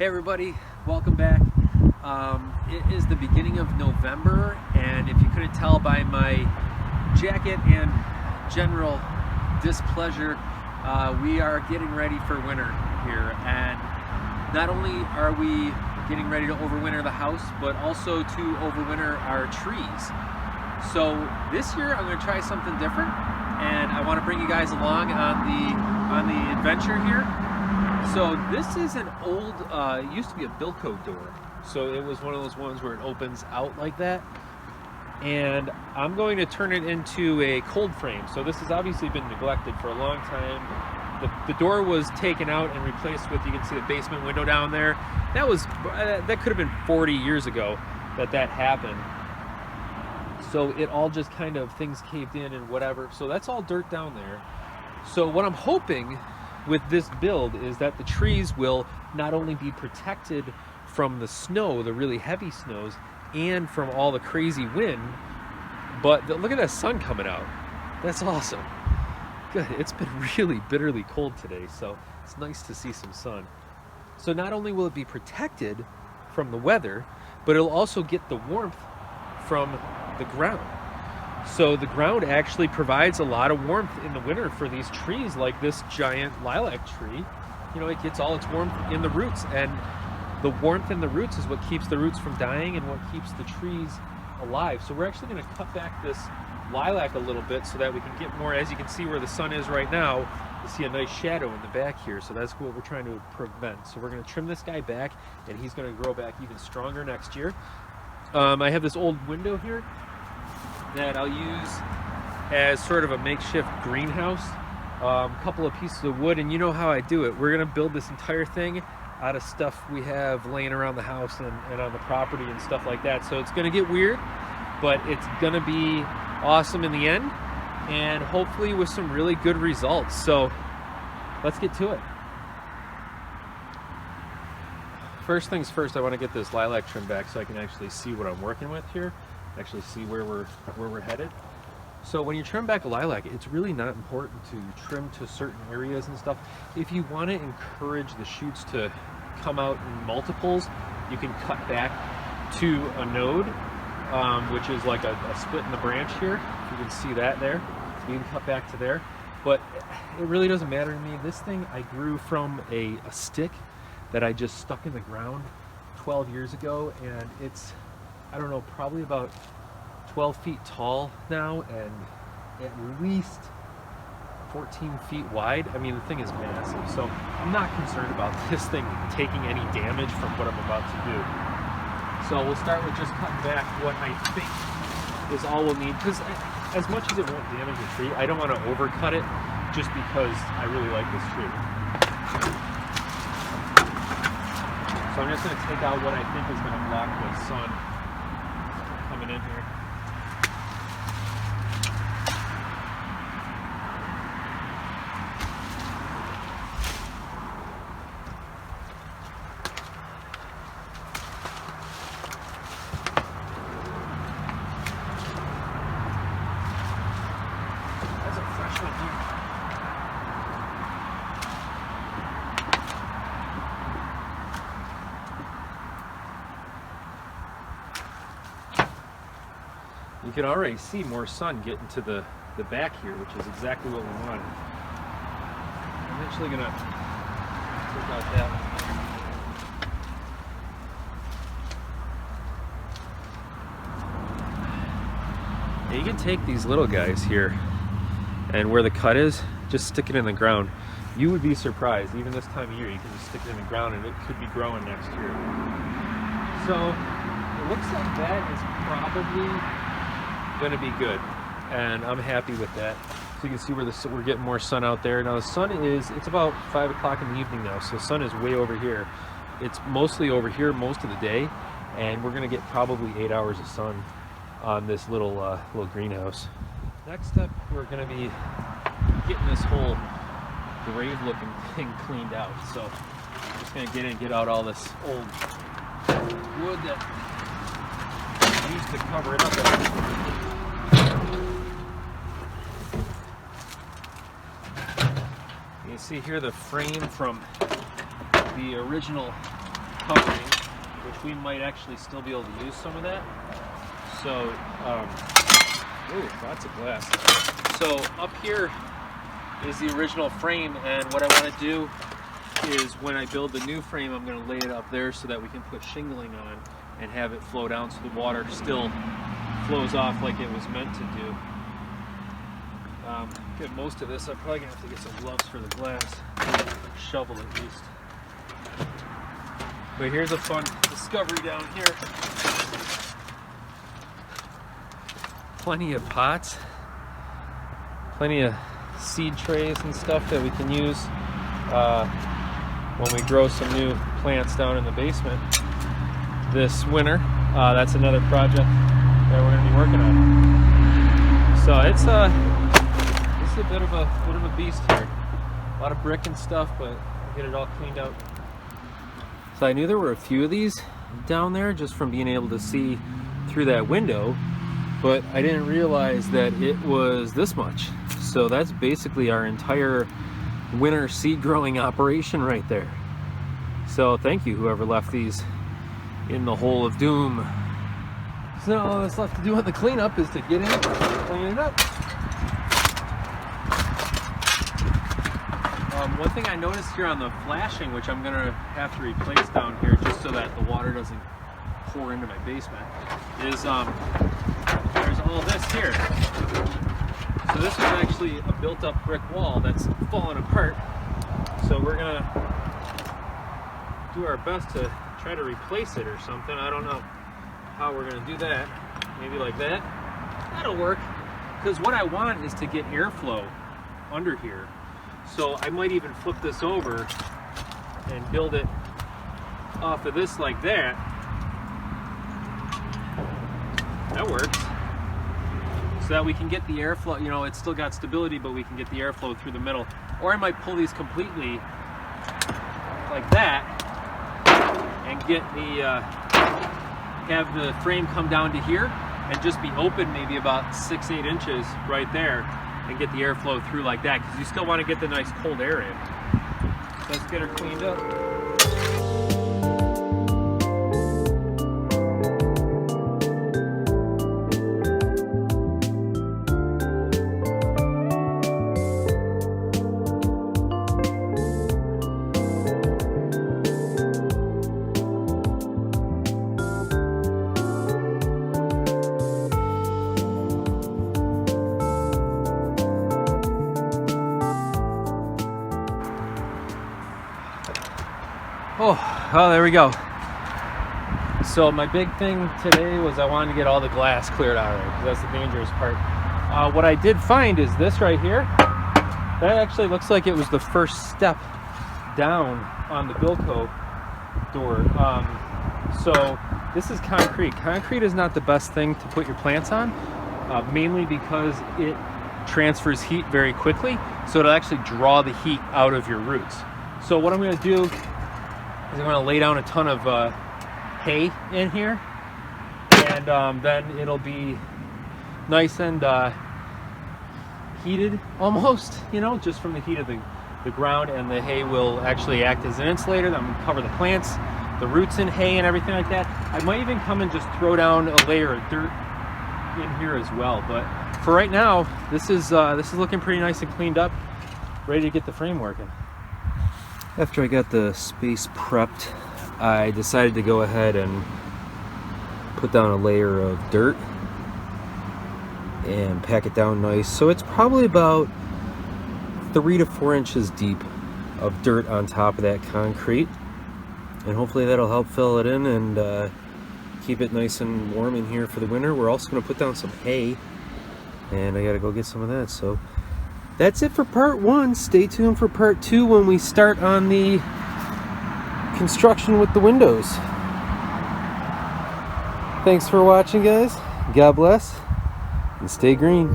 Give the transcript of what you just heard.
Hey everybody, welcome back. It is the beginning of November, and if you couldn't tell by my jacket and general displeasure, we are getting ready for winter here. And not only are we getting ready to overwinter the house, but also to overwinter our trees. So this year I'm going to try something different, and I want to bring you guys along on the adventure here. So this is an old, it used to be a Bilco door. So it was one of those ones where it opens out like that. And I'm going to turn it into a cold frame. So this has obviously been neglected for a long time. The door was taken out and replaced with, you can see the basement window down there. That could have been 40 years ago that happened. So it all just kind of, things caved in and whatever. So that's all dirt down there. So what I'm hoping with this build is that the trees will not only be protected from the snow, the really heavy snows, and from all the crazy wind, but look at that sun coming out. That's awesome. Good. It's been really bitterly cold today, so it's nice to see some sun. So not only will it be protected from the weather, but it'll also get the warmth from the ground. So the ground actually provides a lot of warmth in the winter for these trees, like this giant lilac tree. You know, it gets all its warmth in the roots, and the warmth in the roots is what keeps the roots from dying and what keeps the trees alive. So we're actually going to cut back this lilac a little bit so that we can get more, as you can see where the sun is right now, you see a nice shadow in the back here. So that's what we're trying to prevent. So we're going to trim this guy back, and he's going to grow back even stronger next year. I have this old window here that I'll use as sort of a makeshift greenhouse. A couple of pieces of wood, and you know how I do it. We're gonna build this entire thing out of stuff we have laying around the house and on the property and stuff like that. So it's gonna get weird, but it's gonna be awesome in the end, and hopefully with some really good results. So let's get to it. First things first, I want to get this lilac trim back so I can actually see what I'm working with here, actually see where we're headed. So when you trim back a lilac, it's really not important to trim to certain areas and stuff. If you want to encourage the shoots to come out in multiples, you can cut back to a node, which is like a split in the branch here. You can see that there. So you can cut back to there, but it really doesn't matter to me. This thing I grew from a stick that I just stuck in the ground 12 years ago, and it's, I don't know, probably about 12 feet tall now and at least 14 feet wide. I mean, the thing is massive, so I'm not concerned about this thing taking any damage from what I'm about to do. So we'll start with just cutting back what I think is all we'll need, because as much as it won't damage the tree, I don't want to overcut it just because I really like this tree. So I'm just going to take out what I think is going to block the sun coming in here. That's a fresh one here. You can already see more sun getting to the back here, which is exactly what we wanted. I'm actually gonna take out that one. Now you can take these little guys here, and where the cut is, just stick it in the ground. You would be surprised, even this time of year, you can just stick it in the ground and it could be growing next year. So it looks like that is probably going to be good, and I'm happy with that. So you can see where we're getting more sun out there. Now the sun it's about 5 o'clock in the evening now, so the sun is way over here. It's mostly over here most of the day, and we're going to get probably 8 hours of sun on this little greenhouse. Next up, we're going to be getting this whole grave looking thing cleaned out. So I'm just going to get in and get out all this old wood that I used to cover it up. You can see here the frame from the original covering, which we might actually still be able to use some of that. So, ooh, lots of glass. So up here is the original frame, and what I want to do is when I build the new frame, I'm going to lay it up there so that we can put shingling on and have it flow down so the water still flows off like it was meant to do. Get most of this. I'm probably going to have to get some gloves for the glass. Shovel at least. But here's a fun discovery down here. Plenty of pots. Plenty of seed trays and stuff that we can use when we grow some new plants down in the basement this winter. That's another project that we're going to be working on. So it's a bit of a beast here. A lot of brick and stuff, but we'll get it all cleaned out. So I knew there were a few of these down there just from being able to see through that window, but I didn't realize that it was this much. So that's basically our entire winter seed growing operation right there. So thank you, whoever left these in the hole of doom. So all that's left to do on the cleanup is to get in it, clean it up. One thing I noticed here on the flashing, which I'm going to have to replace down here just so that the water doesn't pour into my basement, is there's all this here. So this is actually a built-up brick wall that's fallen apart. So we're going to do our best to try to replace it or something. I don't know how we're going to do that. Maybe like that. That'll work. Because what I want is to get airflow under here. So I might even flip this over and build it off of this like that. That works. So that we can get the airflow, you know, it's still got stability, but we can get the airflow through the middle. Or I might pull these completely like that and get the, have the frame come down to here and just be open maybe about 6-8 inches right there and get the airflow through like that, because you still want to get the nice cold air in. Let's get her cleaned up. Oh, there we go. So my big thing today was I wanted to get all the glass cleared out of there, because that's the dangerous part. What I did find is this right here. That actually looks like it was the first step down on the Bilco door. So this is concrete. Concrete is not the best thing to put your plants on, mainly because it transfers heat very quickly. So it'll actually draw the heat out of your roots. So what I'm going to do is I'm going to lay down a ton of hay in here, and then it'll be nice and heated almost, you know, just from the heat of the ground, and the hay will actually act as an insulator. I'm going to cover the plants, the roots in hay and everything like that. I might even come and just throw down a layer of dirt in here as well, but for right now, this is looking pretty nice and cleaned up, ready to get the frame working. After I got the space prepped, I decided to go ahead and put down a layer of dirt and pack it down nice. So it's probably about 3 to 4 inches deep of dirt on top of that concrete. And hopefully that'll help fill it in and keep it nice and warm in here for the winter. We're also going to put down some hay, and I got to go get some of that. So that's it for part 1. Stay tuned for part 2 when we start on the construction with the windows. Thanks for watching, guys. God bless, and stay green.